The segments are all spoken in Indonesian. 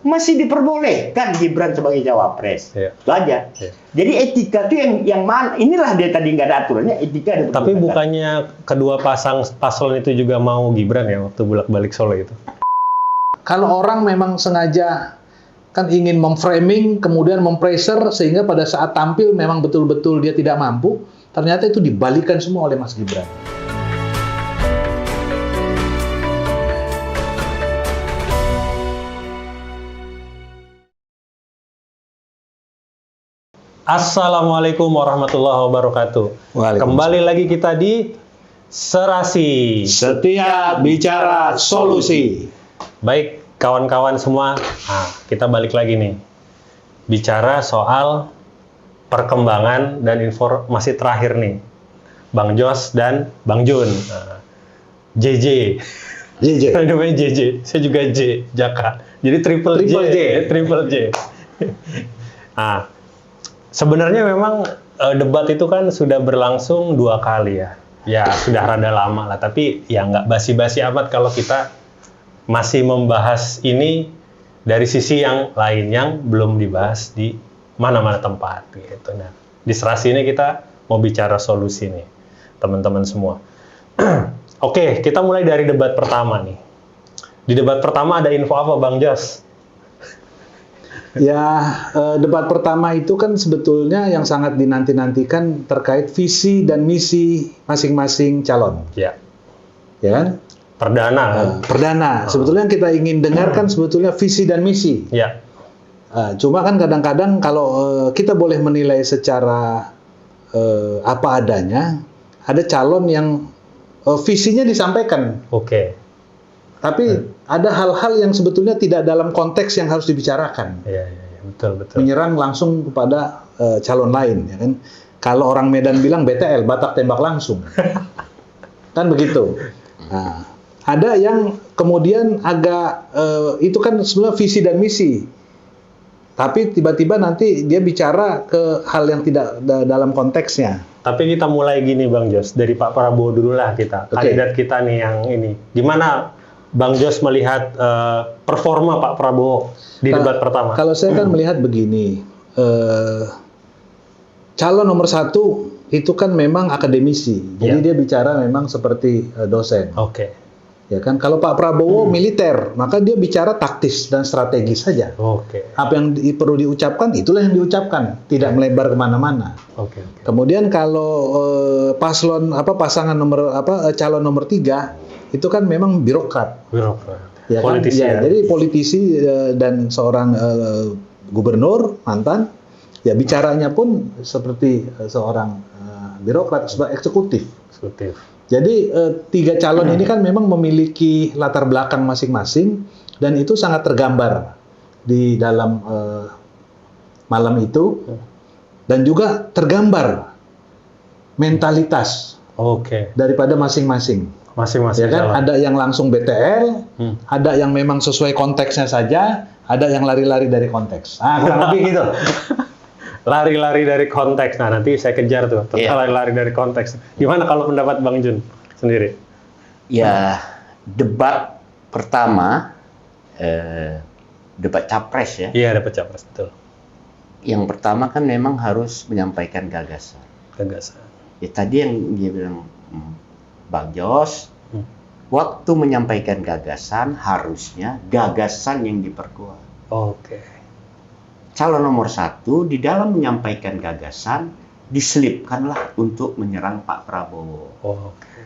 masih diperbolehkan Gibran sebagai cawapres. Itu aja. Jadi etika itu yang mana? Inilah dia tadi nggak ada aturannya, etika ada. Tapi bukannya kedua paslon itu juga mau Gibran ya waktu bolak-balik Solo itu? Kalau orang memang sengaja kan ingin memframing, kemudian mempressure sehingga pada saat tampil memang betul-betul dia tidak mampu, ternyata itu dibalikan semua oleh Mas Gibran. Assalamualaikum warahmatullahi wabarakatuh. Kembali lagi kita di Serasi. Setiap bicara solusi. Baik, kawan-kawan semua, kita balik lagi nih. Bicara soal perkembangan dan informasi terakhir nih. Bang Jos dan Bang Jun. JJ. Namanya JJ. Saya juga J, Jaka. Jadi triple J. Sebenarnya memang debat itu kan sudah berlangsung 2 kali ya. Ya, sudah rada lama lah. Tapi ya nggak basi-basi amat kalau kita masih membahas ini dari sisi yang lain yang belum dibahas di mana-mana tempat gitu. Nah, di Serasi ini kita mau bicara solusi nih, teman-teman semua. Oke, kita mulai dari debat pertama nih. Di debat pertama ada info apa, Bang Jos? Ya, debat pertama itu kan sebetulnya yang sangat dinanti-nantikan terkait visi dan misi masing-masing calon. Ya. Ya kan? Perdana. Sebetulnya yang kita ingin dengarkan sebetulnya visi dan misi. Ya. Cuma kan kadang-kadang kalau kita boleh menilai secara apa adanya, ada calon yang visinya disampaikan. Oke. Tapi ada hal-hal yang sebetulnya tidak dalam konteks yang harus dibicarakan. Iya, betul. Menyerang langsung kepada calon lain, ya kan? Kalau orang Medan bilang BTL, Batak tembak langsung, kan begitu. Nah, ada yang kemudian agak itu kan sebenarnya visi dan misi, tapi tiba-tiba nanti dia bicara ke hal yang tidak dalam konteksnya. Tapi kita mulai gini, Bang Jos, dari Pak Prabowo dulu lah kita. Kandidat kita nih yang ini. Gimana Bang Jos melihat performa Pak Prabowo di debat pertama? Kalau saya kan melihat begini, calon nomor 1 itu kan memang akademisi, jadi dia bicara memang seperti dosen. Oke. Ya kan, kalau Pak Prabowo militer, maka dia bicara taktis dan strategis saja. Oke. Apa yang perlu diucapkan, itulah yang diucapkan, tidak melebar kemana-mana. Oke. Kemudian kalau pasangan calon nomor 3 itu kan memang birokrat. Ya kan? Politisi. Ya, jadi politisi dan seorang gubernur mantan, ya bicaranya pun seperti seorang birokrat, sebagai eksekutif. Jadi 3 calon ini kan memang memiliki latar belakang masing-masing dan itu sangat tergambar di dalam malam itu, dan juga tergambar mentalitas daripada masing-masing. Ya kan, ada yang langsung BTL, ada yang memang sesuai konteksnya saja, ada yang lari-lari dari konteks. Kurang lebih gitu. Lari-lari dari konteks. Nah, nanti saya kejar tuh. Lari-lari dari konteks. Gimana kalau pendapat Bang Jun sendiri? Ya, debat pertama, debat capres ya. Iya, debat capres, betul. Yang pertama kan memang harus menyampaikan gagasan. Ya, tadi yang dia bilang Bang Jos, waktu menyampaikan gagasan harusnya gagasan yang diperkuat. Calon nomor 1 di dalam menyampaikan gagasan diselipkanlah untuk menyerang Pak Prabowo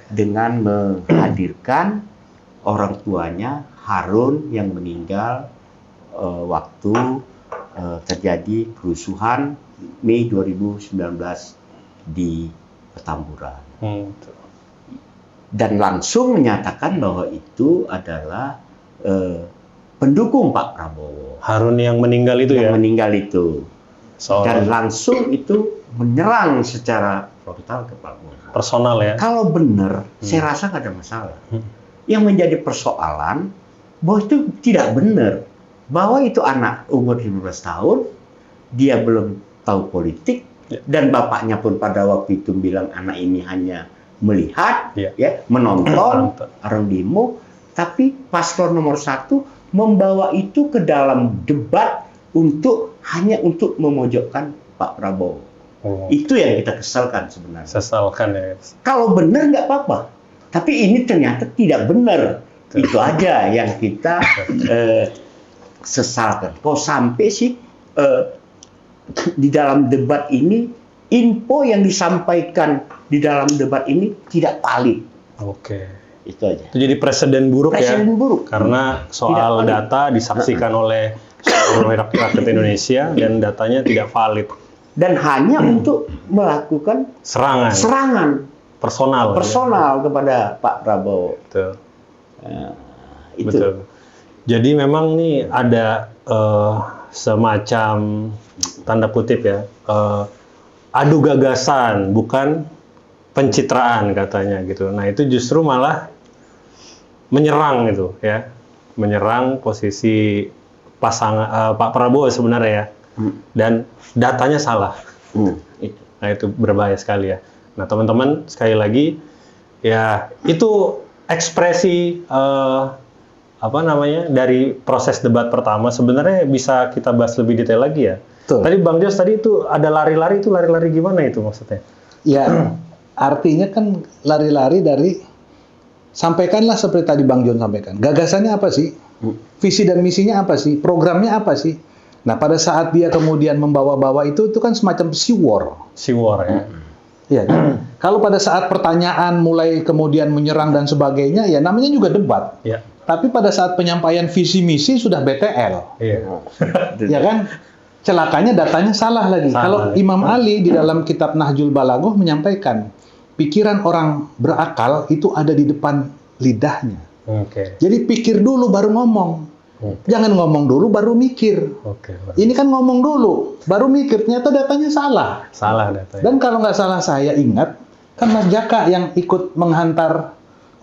dengan menghadirkan orang tuanya Harun yang meninggal waktu terjadi kerusuhan Mei 2019 di Petamburan. Dan langsung menyatakan bahwa itu adalah pendukung Pak Prabowo. Harun yang meninggal itu Dan langsung itu menyerang secara frontal ke Pak Prabowo. Personal ya? Kalau benar, saya rasa nggak ada masalah. Yang menjadi persoalan, bahwa itu tidak benar. Bahwa itu anak umur 15 tahun, dia belum tahu politik, dan bapaknya pun pada waktu itu bilang anak ini hanya melihat, menonton orang demo, tapi paslon nomor 1 membawa itu ke dalam debat hanya untuk memojokkan Pak Prabowo. Itu yang kita kesalkan sebenarnya. Sesalkan ya. Kalau benar nggak apa-apa, tapi ini ternyata tidak benar. Itu aja yang kita sesalkan. Kok sampai sih di dalam debat ini info yang disampaikan di dalam debat ini tidak valid. Oke. Itu aja. Itu jadi presiden buruk ya. Presiden buruk. Karena soal data disaksikan oleh seluruh rakyat Indonesia dan datanya tidak valid. Dan hanya untuk melakukan serangan personal kepada Pak Prabowo. Betul. Itu. Betul. Jadi memang nih ada semacam tanda kutip ya, adu gagasan bukan pencitraan katanya gitu. Nah itu justru malah menyerang gitu ya, menyerang posisi pasangan Pak Prabowo sebenarnya ya, dan datanya salah. Nah itu berbahaya sekali ya. Nah teman-teman sekali lagi ya itu ekspresi dari proses debat pertama sebenarnya bisa kita bahas lebih detail lagi ya. Betul. Tadi Bang Jos tadi itu ada lari-lari gimana itu maksudnya? Ya artinya kan lari-lari dari sampaikanlah seperti tadi Bang John sampaikan. Gagasannya apa sih? Visi dan misinya apa sih? Programnya apa sih? Nah, pada saat dia kemudian membawa-bawa itu kan semacam Siwar ya. Iya. Kalau pada saat pertanyaan mulai kemudian menyerang dan sebagainya, ya namanya juga debat. Iya. Tapi pada saat penyampaian visi misi sudah BTL. Iya. Ya kan? Celakanya datanya salah lagi. Kalau Imam Ali di dalam kitab Nahjul Balaghah menyampaikan pikiran orang berakal itu ada di depan lidahnya. Jadi pikir dulu baru ngomong. Jangan ngomong dulu baru mikir. Ini kan ngomong dulu baru mikir. Ternyata datanya salah. Salah datanya. Dan kalau nggak salah saya ingat kan Mas Jaka yang ikut menghantar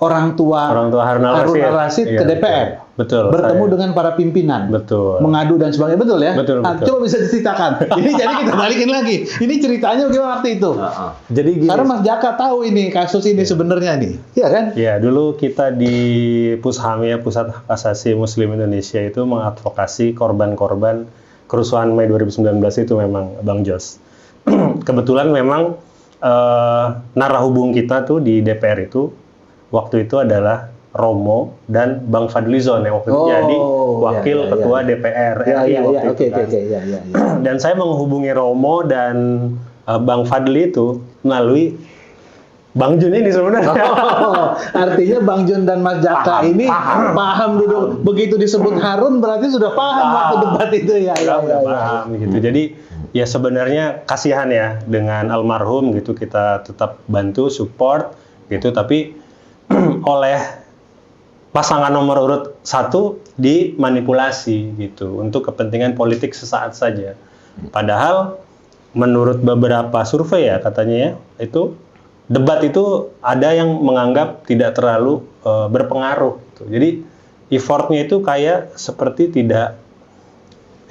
orang tua Harun al-Rashid ke DPR. Betul. Bertemu dengan para pimpinan. Betul. Mengadu dan sebagainya. Betul ya? Betul. Coba bisa diceritakan. Ini jadi kita balikin lagi. Ini ceritanya bagaimana waktu itu? Jadi gini. Karena Mas Jaka tahu ini kasus ini sebenarnya nih. Iya kan? Ya, dulu kita di Pushami, Pusat Hak Asasi Muslim Indonesia itu mengadvokasi korban-korban kerusuhan Mei 2019 itu memang Bang Jos. Kebetulan memang narahubung kita tuh di DPR itu waktu itu adalah Romo dan Bang Fadlizon yang waktu itu jadi wakil ketua DPR RI waktu itu kan. Dan saya menghubungi Romo dan Bang Fadli itu melalui Bang Jun ini sebenarnya. Artinya Bang Jun dan Mas Jaka ini paham dulu. Begitu disebut Harun berarti sudah paham waktu debat itu ya. Paham gitu. Jadi ya sebenarnya kasihan ya dengan almarhum gitu, kita tetap bantu support gitu, tapi oleh pasangan nomor urut 1 dimanipulasi gitu untuk kepentingan politik sesaat saja. Padahal menurut beberapa survei ya katanya ya, itu debat itu ada yang menganggap tidak terlalu berpengaruh gitu. Jadi effortnya itu kayak seperti tidak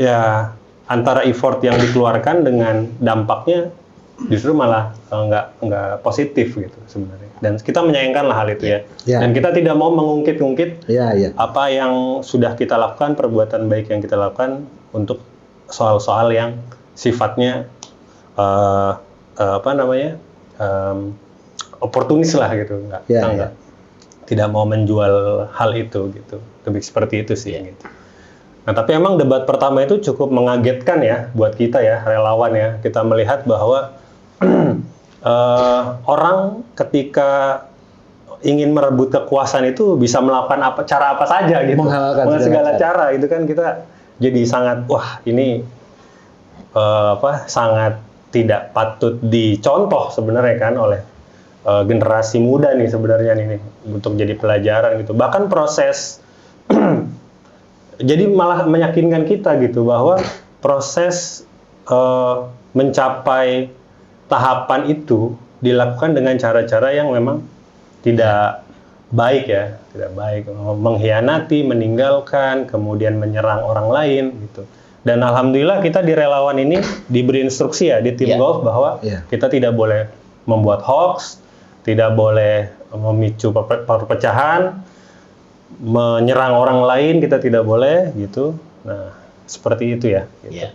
ya, antara effort yang dikeluarkan dengan dampaknya justru malah nggak positif gitu sebenarnya. Dan kita menyayangkan lah hal itu ya. Dan kita tidak mau mengungkit-ungkit apa yang sudah kita lakukan, perbuatan baik yang kita lakukan untuk soal-soal yang sifatnya oportunis lah gitu. Kita tidak mau menjual hal itu gitu. Lebih seperti itu sih gitu. Nah, tapi emang debat pertama itu cukup mengagetkan ya buat kita ya, relawan ya. Kita melihat bahwa orang ketika ingin merebut kekuasaan itu bisa melakukan cara apa saja gitu. Dengan segala cara itu kan kita jadi sangat ini sangat tidak patut dicontoh sebenarnya kan oleh generasi muda nih sebenarnya nih untuk jadi pelajaran gitu. Bahkan proses jadi malah meyakinkan kita gitu bahwa proses mencapai tahapan itu dilakukan dengan cara-cara yang memang tidak baik ya, tidak baik, mengkhianati, meninggalkan, kemudian menyerang orang lain gitu. Dan alhamdulillah kita di relawan ini diberi instruksi ya di tim golf bahwa kita tidak boleh membuat hoax, tidak boleh memicu perpecahan, menyerang orang lain kita tidak boleh gitu. Nah, seperti itu ya. Gitu. Iya.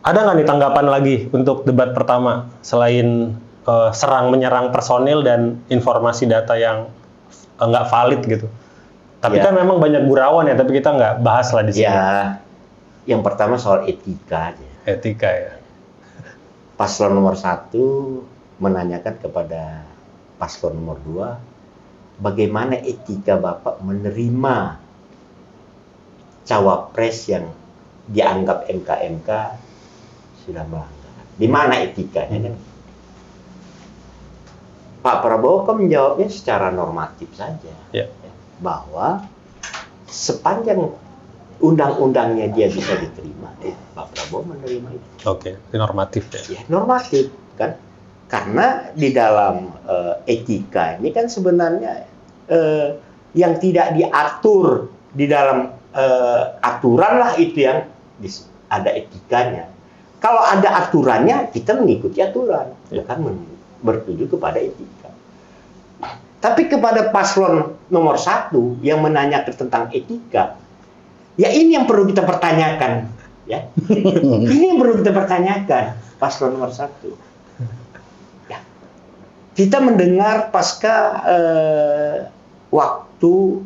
Ada nggak nih tanggapan lagi untuk debat pertama selain serang menyerang personil dan informasi data yang nggak valid gitu? Tapi Ya. kan memang banyak gurauan ya, tapi kita nggak bahas lah di sini. Ya, yang pertama soal etika aja. Etika ya. Paslon nomor 1 menanyakan kepada paslon nomor 2, bagaimana etika Bapak menerima cawapres yang dianggap MK sudah melanggar. Di mana etikanya kan? Pak Prabowo kan menjawabnya secara normatif saja. Ya. Bahwa sepanjang undang-undangnya dia bisa diterima, Pak Prabowo menerima itu. Oke, itu normatif ya. Ya, normatif kan, karena di dalam etika ini kan sebenarnya yang tidak diatur di dalam aturan lah itu yang ada etikanya. Kalau ada aturannya kita mengikuti aturan, bukan bertuju kepada etika. Tapi kepada paslon nomor 1 yang menanyakan tentang etika, ya ini yang perlu kita pertanyakan, ya. Ini yang perlu kita pertanyakan, paslon nomor 1. Ya. Kita mendengar pasca waktu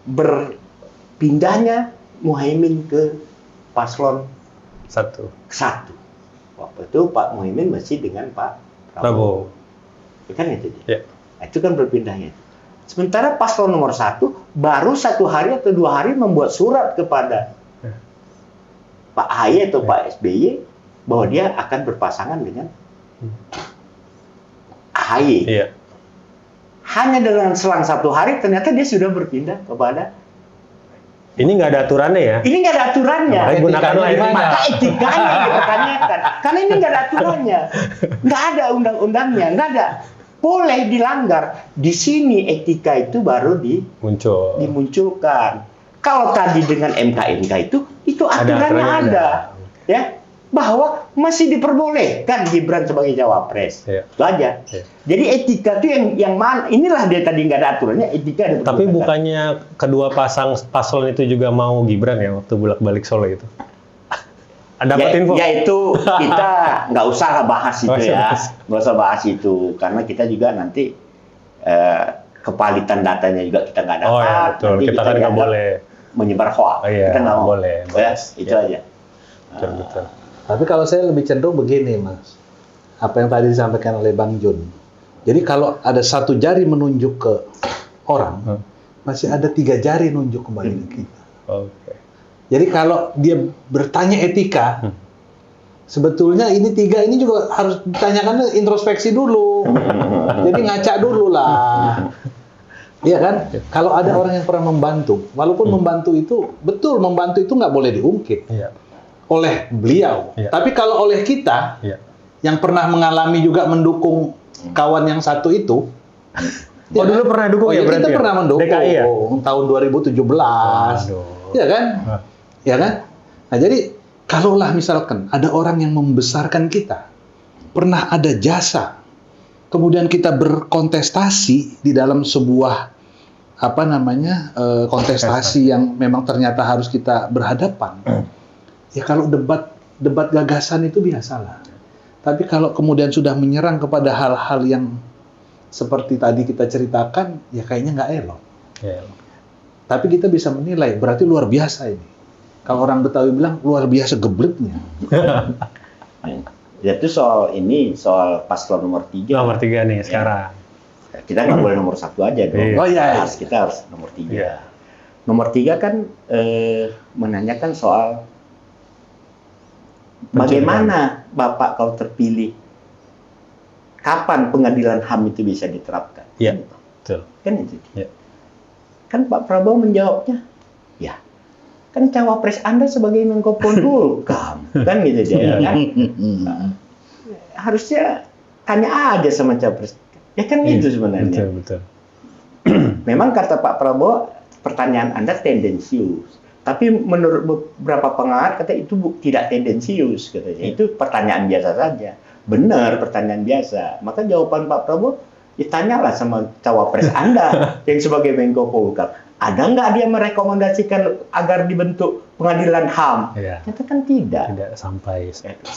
berpindahnya Muhaimin ke paslon 1. 1. Waktu itu Pak Muhaimin masih dengan Pak Prabowo. Kan itu dia. Ya. Nah, itu kan berpindahnya. Sementara paslon nomor 1 baru 1 hari atau 2 hari membuat surat kepada Pak AHY atau Pak SBY bahwa dia akan berpasangan dengan AHY. Iya. Hanya dengan selang 1 hari ternyata dia sudah berpindah kepada. Ini nggak ada aturannya ya? Ini nggak ada aturannya. Makanya gunakanlah etika. Maka etikanya yang dipertanyakan. Karena ini nggak ada aturannya, nggak ada undang-undangnya, nggak ada. Boleh dilanggar. Di sini etika itu baru dimunculkan. Kalau tadi dengan MK itu aturannya ada. Ya, bahwa masih diperbolehkan Gibran sebagai cawapres. Ya. Itu aja. Ya. Jadi etika itu yang mana? Inilah dia tadi nggak ada aturannya, etika ada. Tapi bukannya kedua paslon itu juga mau Gibran ya waktu bolak-balik Solo itu? Dapat info? Ya itu kita nggak usah lah bahas itu ya, nggak usah bahas itu karena kita juga nanti kevalitan datanya juga kita nggak dapat. Oh ya betul, nanti kita kan nggak boleh menyebar hoax. Oh, iya, kita nggak mau. boleh. Ya, itu aja. Betul. Tapi kalau saya lebih cenderung begini, Mas. Apa yang tadi disampaikan oleh Bang Jun. Jadi kalau ada 1 jari menunjuk ke orang, masih ada 3 jari nunjuk kembali ke kita. Oke. Jadi kalau dia bertanya etika, sebetulnya ini 3 ini juga harus ditanyakan introspeksi dulu. Jadi ngaca dulu lah. Iya kan? Kalau ada orang yang pernah membantu, walaupun membantu itu, betul membantu itu nggak boleh diungkit oleh beliau. Tapi kalau oleh kita, yang pernah mengalami juga mendukung kawan yang satu itu, dulu pernah dukung ya berarti? Kita pernah mendukung DKI ya? tahun 2017. Iya kan? Ya kan? Nah jadi kalaulah misalkan ada orang yang membesarkan kita, pernah ada jasa, kemudian kita berkontestasi di dalam sebuah kontestasi yang memang ternyata harus kita berhadapan. Ya kalau debat gagasan itu biasalah. Tapi kalau kemudian sudah menyerang kepada hal-hal yang seperti tadi kita ceritakan, ya kayaknya nggak elok. Tapi kita bisa menilai, berarti luar biasa ini. Kalau orang Betawi bilang, luar biasa gebletnya. Itu soal paslon nomor 3. Nomor 3 nih sekarang. Kita nggak boleh nomor 1 aja dong. Oh iya. Kita harus nomor 3. Nomor 3 kan menanyakan soal bagaimana Bapak kalau terpilih, kapan pengadilan HAM itu bisa diterapkan? Iya, betul. Kan itu. Ya. Kan Pak Prabowo menjawabnya, ya, kan cawapres Anda sebagai Menko Polhukam, kan gitu dia. Kan? Harusnya tanya aja sama cawapres. Ya kan gitu sebenarnya. Betul. Memang kata Pak Prabowo, pertanyaan Anda tendensius. Tapi menurut beberapa pengamat kata itu tidak tendensius katanya. Itu pertanyaan biasa saja. Benar pertanyaan biasa. Maka jawaban Pak Prabowo Ditanyalah sama cawapres Anda yang sebagai Menko Polhukam, ada nggak dia merekomendasikan agar dibentuk pengadilan HAM? Iya. Ternyata kan tidak. Tidak sampai.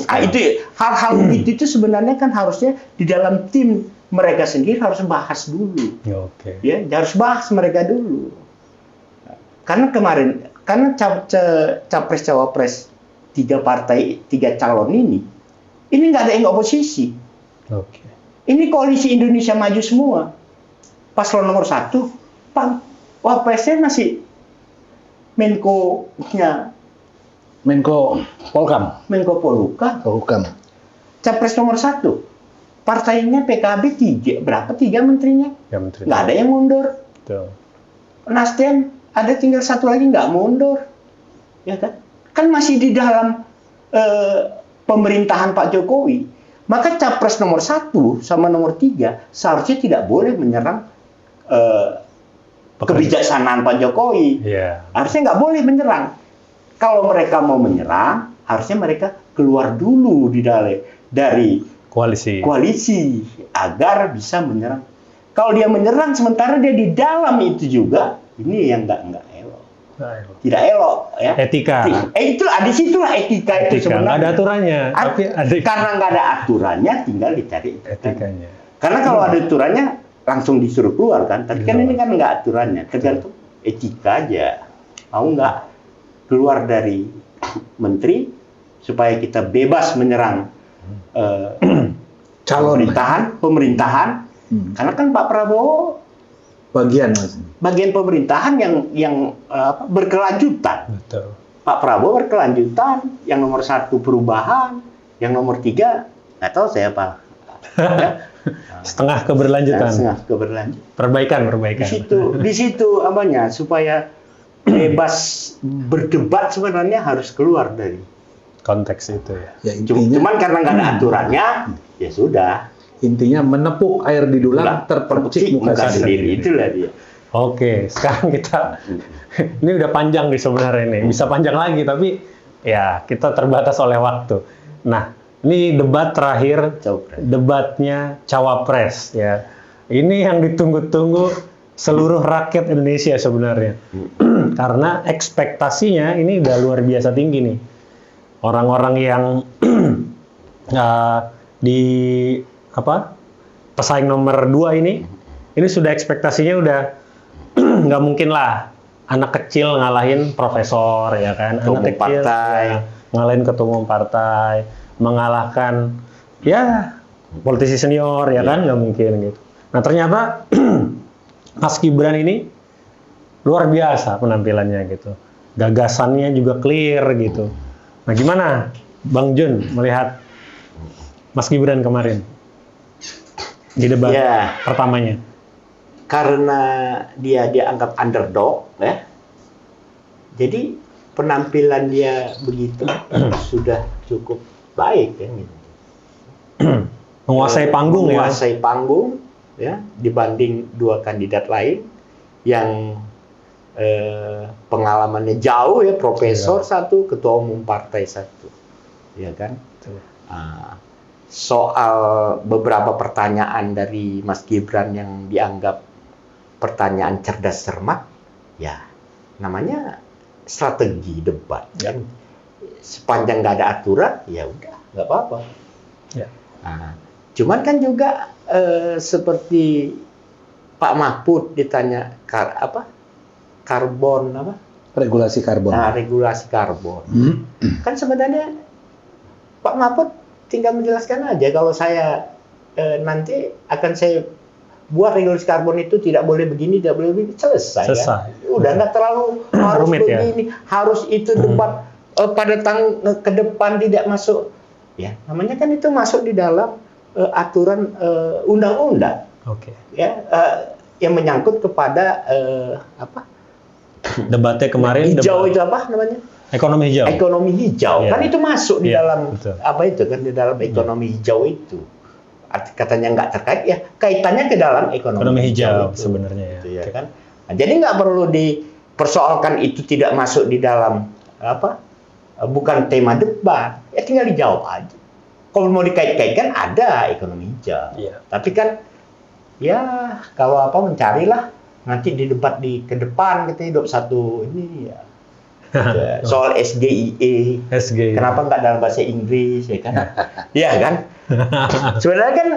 Nah, itu hal-hal begitu itu sebenarnya kan harusnya di dalam tim mereka sendiri harus bahas dulu. Oke. Ya, harus bahas mereka dulu. Karena capres cawapres 3 partai 3 calon ini nggak ada yang oposisi. Oke. Ini koalisi Indonesia Maju semua. Paslon nomor 1, wapresnya masih Menko-nya Menko Polhukam. Menko Polhukam. Capres nomor 1, partainya PKB 3 menterinya? Ya, menteri. Nggak ada yang mundur. Betul. Nasdem ada tinggal 1 lagi nggak mundur, ya kan? Kan masih di dalam pemerintahan Pak Jokowi. Maka capres nomor 1 sama nomor 3 seharusnya tidak boleh menyerang kebijaksanaan Pak Jokowi. Iya. Harusnya nggak boleh menyerang. Kalau mereka mau menyerang, harusnya mereka keluar dulu dari koalisi agar bisa menyerang. Kalau dia menyerang sementara dia di dalam itu juga, ini yang nggak elok. Tidak elok, ya. Etika. Disitulah etika itu sebenarnya. Nggak ada aturannya. Tapi ada Karena nggak ada aturannya, tinggal dicari etikanya. Karena kalau ada aturannya, langsung disuruh keluar kan. Tapi kan ini kan nggak aturannya, tergantung etika aja. Mau nggak keluar dari menteri supaya kita bebas menyerang pemerintahan. Karena kan Pak Prabowo bagian pemerintahan yang berkelanjutan. Betul. Pak Prabowo berkelanjutan, yang nomor 1 perubahan, yang nomor 3 nggak tahu saya apa. Setengah keberlanjutan. Perbaikan. Di situ apanya supaya bebas berdebat sebenarnya harus keluar dari konteks itu ya. Cuman karena nggak ada aturannya, ya sudah. Intinya menepuk air di dulang, terpercik muka sendiri. Itulah dia. Oke, sekarang kita ini udah panjang nih sebenarnya nih. Bisa panjang lagi tapi ya kita terbatas oleh waktu. Nah, ini debat terakhir, debatnya cawapres ya. Ini yang ditunggu-tunggu seluruh rakyat Indonesia sebenarnya. Karena ekspektasinya ini udah luar biasa tinggi nih. Orang-orang yang pesaing nomor 2 ini sudah ekspektasinya udah nggak mungkin lah anak kecil ngalahin profesor ya kan, anak kecil ngalahin ketua umum partai, mengalahkan ya politisi senior ya kan, nggak mungkin gitu. Nah ternyata Mas Gibran ini luar biasa penampilannya gitu, gagasannya juga clear gitu. Nah gimana Bang Jun melihat Mas Gibran kemarin di debat pertamanya? Karena dia dianggap underdog, ya. Jadi penampilan dia begitu sudah cukup baik, ya. Gitu. Menguasai panggung ya, dibanding 2 kandidat lain yang pengalamannya jauh ya, profesor 1, ketua umum partai 1, ya kan. Soal beberapa pertanyaan dari Mas Gibran yang dianggap pertanyaan cerdas cermat, ya namanya strategi debat. Ya. Sepanjang nggak ada aturan, ya udah nggak apa-apa. Ya. Cuman kan juga seperti Pak Mahfud ditanya regulasi karbon. Regulasi karbon. Kan sebenarnya Pak Mahfud tinggal menjelaskan aja, kalau saya nanti akan saya buat regulasi karbon itu tidak boleh begini, tidak boleh begini, selesai. Kan? Udah nggak terlalu harus begini, harus itu debat pada ke depan tidak masuk. Ya, namanya kan itu masuk di dalam aturan undang-undang. Oke. Ya, yang menyangkut kepada debatnya kemarin. Hijau itu apa namanya? Ekonomi hijau. Ekonomi hijau, kan itu masuk di dalam betul. di dalam ekonomi hijau itu. Katanya nggak terkait, ya kaitannya ke dalam ekonomi hijau sebenarnya gitu, ya kan. Nah, jadi nggak perlu dipersoalkan itu tidak masuk di dalam bukan tema debat, ya tinggal dijawab aja. Kalau mau dikait-kaitkan ada ekonomi hijau, tapi kan Ya, kalau apa mencarilah nanti di debat ke depan kita hidup satu ini ya. Soal SGIE. Kenapa nggak dalam bahasa Inggris ya kan? Iya kan? Sebenarnya kan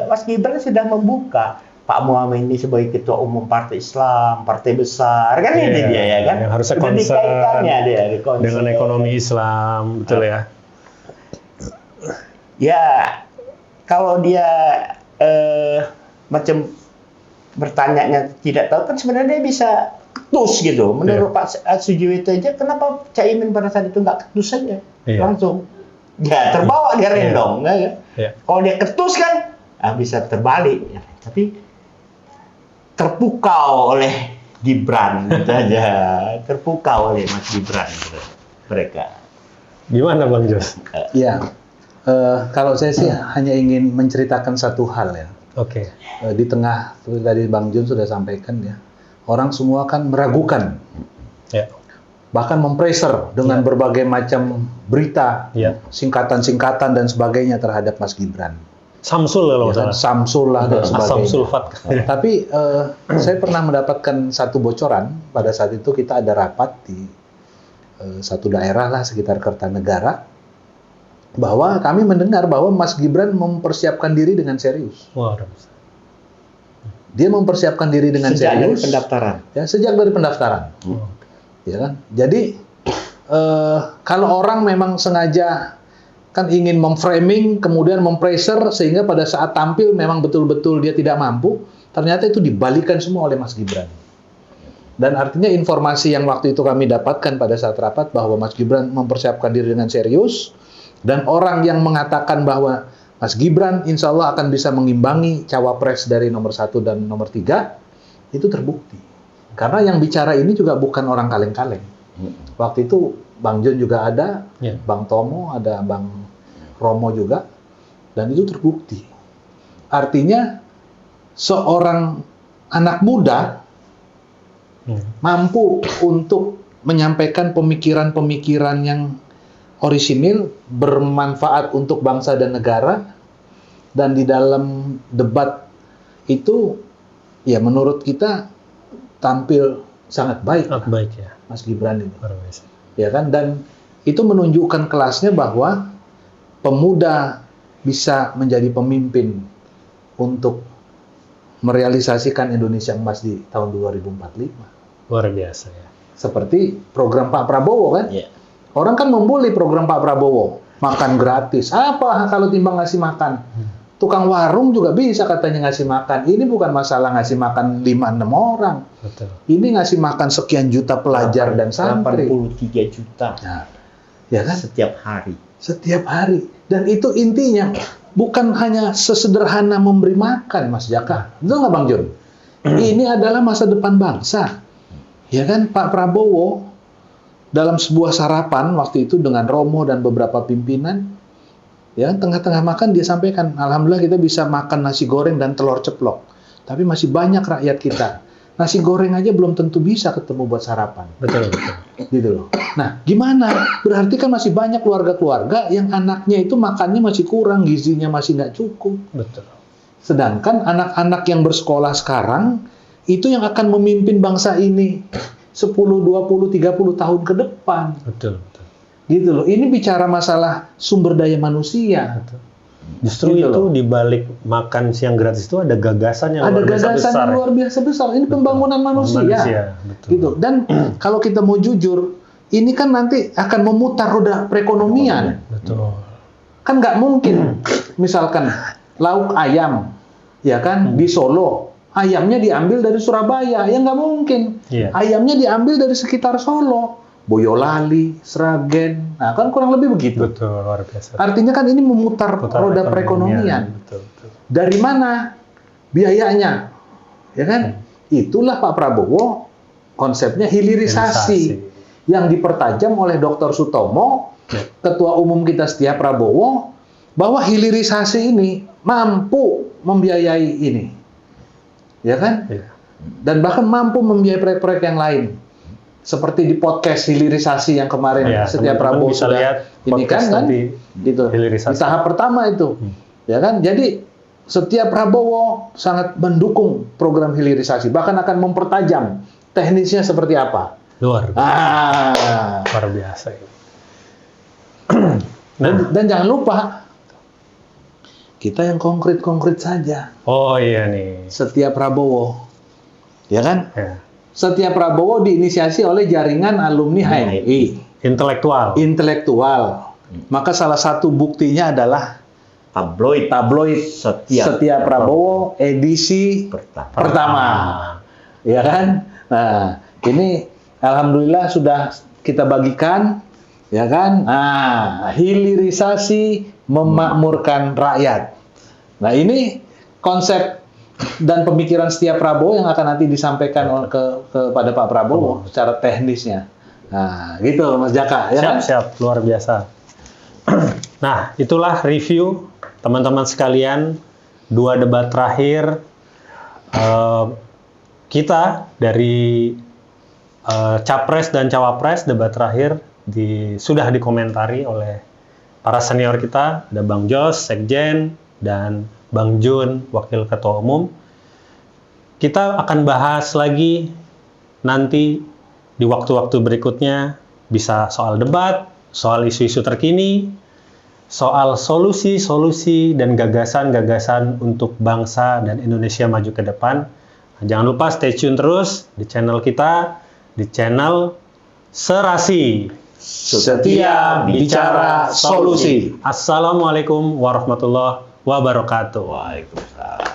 Mas Gibran sudah membuka Pak Muhammad ini sebagai ketua umum partai Islam, partai besar kan itu dia ya kan? Yang harusnya Sudah concern dikaitkannya dia dengan ekonomi Islam, betul ya? Ya, kalau dia macam bertanyanya tidak tahu kan sebenarnya dia bisa ketus gitu. Menurut Pak Sujiwoto aja, kenapa Caimin pada saat itu nggak ketus saja langsung? Ya terbawa dia rendong, ya. Kalau dia ketus kan bisa terbalik. Ya. Tapi terpukau oleh Gibran gitu aja, terpukau oleh Mas Gibran gitu, mereka. Gimana Bang Jos? Ya, kalau saya sih hanya ingin menceritakan satu hal ya. Oke. Di tengah tadi Bang Jun sudah sampaikan ya, orang semua kan meragukan, bahkan mempressure dengan berbagai macam berita, singkatan-singkatan dan sebagainya terhadap Mas Gibran. Samsul kalau ya kan? Samsul lah dan sebagainya. Asam sulfat. Tapi saya pernah mendapatkan satu bocoran pada saat itu kita ada rapat di satu daerah lah sekitar Kertanegara, bahwa kami mendengar bahwa Mas Gibran mempersiapkan diri dengan serius. Dia mempersiapkan diri dengan sejak serius. Dari pendaftaran. Ya, sejak dari pendaftaran. Ya kan? Jadi kalau orang memang sengaja kan ingin memframing, kemudian mempressure sehingga pada saat tampil memang betul-betul dia tidak mampu, ternyata itu dibalikan semua oleh Mas Gibran. Dan artinya informasi yang waktu itu kami dapatkan pada saat rapat bahwa Mas Gibran mempersiapkan diri dengan serius, dan orang yang mengatakan bahwa Mas Gibran insya Allah akan bisa mengimbangi cawapres dari nomor 1 dan nomor 3, itu terbukti. Karena yang bicara ini juga bukan orang kaleng-kaleng. Waktu itu Bang John juga ada, Bang Tomo, ada Bang Romo juga, dan itu terbukti. Artinya seorang anak muda mampu untuk menyampaikan pemikiran-pemikiran yang orisinil, bermanfaat untuk bangsa dan negara, dan di dalam debat itu ya menurut kita tampil sangat baik. Baik ya, Mas Gibran itu. Ya kan, dan itu menunjukkan kelasnya bahwa pemuda bisa menjadi pemimpin untuk merealisasikan Indonesia Emas di tahun 2045. Luar biasa ya. Seperti program Pak Prabowo kan? Orang kan membuli program Pak Prabowo, makan gratis. Apa kalau timbang ngasih makan? Tukang warung juga bisa katanya ngasih makan. Ini bukan masalah ngasih makan 5-6 orang. Betul. Ini ngasih makan sekian juta pelajar dan santri. 83 juta. Nah, ya kan? Setiap hari. Setiap hari. Dan itu intinya bukan hanya sesederhana memberi makan, Mas Jaka. Betul nggak Bang Jun? Ini adalah masa depan bangsa. Ya kan, Pak Prabowo dalam sebuah sarapan waktu itu dengan Romo dan beberapa pimpinan, ya tengah-tengah makan dia sampaikan, alhamdulillah kita bisa makan nasi goreng dan telur ceplok. Tapi masih banyak rakyat kita. Nasi goreng aja belum tentu bisa ketemu buat sarapan. Betul. Gitu loh. Nah, gimana? Berarti kan masih banyak keluarga-keluarga yang anaknya itu makannya masih kurang, gizinya masih nggak cukup. Betul. Sedangkan anak-anak yang bersekolah sekarang itu yang akan memimpin bangsa ini 10, 20, 30 tahun ke depan. Betul. Gitu loh. Ini bicara masalah sumber daya manusia. Betul. Justru gitu itu loh. di balik makan siang gratis itu ada gagasan yang ada luar biasa gagasan besar. yang luar biasa besar. Ini pembangunan manusia. Betul. Gitu. Dan kalau kita mau jujur, ini kan nanti akan memutar roda perekonomian. Betul. Kan nggak mungkin, misalkan lauk ayam, ya kan, di Solo, ayamnya diambil dari Surabaya, ya nggak mungkin. Ayamnya diambil dari sekitar Solo, Boyolali, Sragen, nah kan kurang lebih begitu. Betul, luar biasa. Artinya kan ini memutar roda perekonomian. Betul. Dari mana biayanya? Ya kan? Itulah Pak Prabowo konsepnya hilirisasi. Yang dipertajam oleh Dr. Sutomo, Ketua Umum kita Setia Prabowo, bahwa hilirisasi ini mampu membiayai ini. Ya kan? Dan bahkan mampu membiayai proyek-proyek yang lain. Seperti di podcast hilirisasi yang kemarin Setia Prabowo sudah ini kan gitu. Di tahap pertama itu. Ya kan? Jadi setia Prabowo sangat mendukung program hilirisasi, bahkan akan mempertajam teknisnya seperti apa. Luar biasa ini. Dan jangan lupa, kita yang konkret-konkret saja. Oh iya nih. Setia Prabowo, ya kan? Ya. Setia Prabowo diinisiasi oleh jaringan alumni HMI. Intelektual. Maka salah satu buktinya adalah tabloid Setia Prabowo edisi pertama. Ya kan? Nah, ini alhamdulillah sudah kita bagikan, ya kan? Nah, hilirisasi memakmurkan rakyat. Nah, ini konsep dan pemikiran Setia Prabowo yang akan nanti disampaikan kepada Pak Prabowo secara teknisnya. Nah, gitu Mas Jaka, ya kan? Siap, luar biasa. Nah, itulah review teman-teman sekalian, 2 debat terakhir kita dari Capres dan Cawapres. Debat terakhir sudah dikomentari oleh para senior kita, ada Bang Jos, Sekjen, dan Bang Jun, Wakil Ketua Umum. Kita akan bahas lagi nanti di waktu-waktu berikutnya, bisa soal debat, soal isu-isu terkini, soal solusi-solusi dan gagasan-gagasan untuk bangsa dan Indonesia maju ke depan. Jangan lupa stay tune terus di channel kita, di channel Serasi. Setia Bicara Solusi. Assalamualaikum warahmatullahi wabarakatuh. Waalaikumsalam.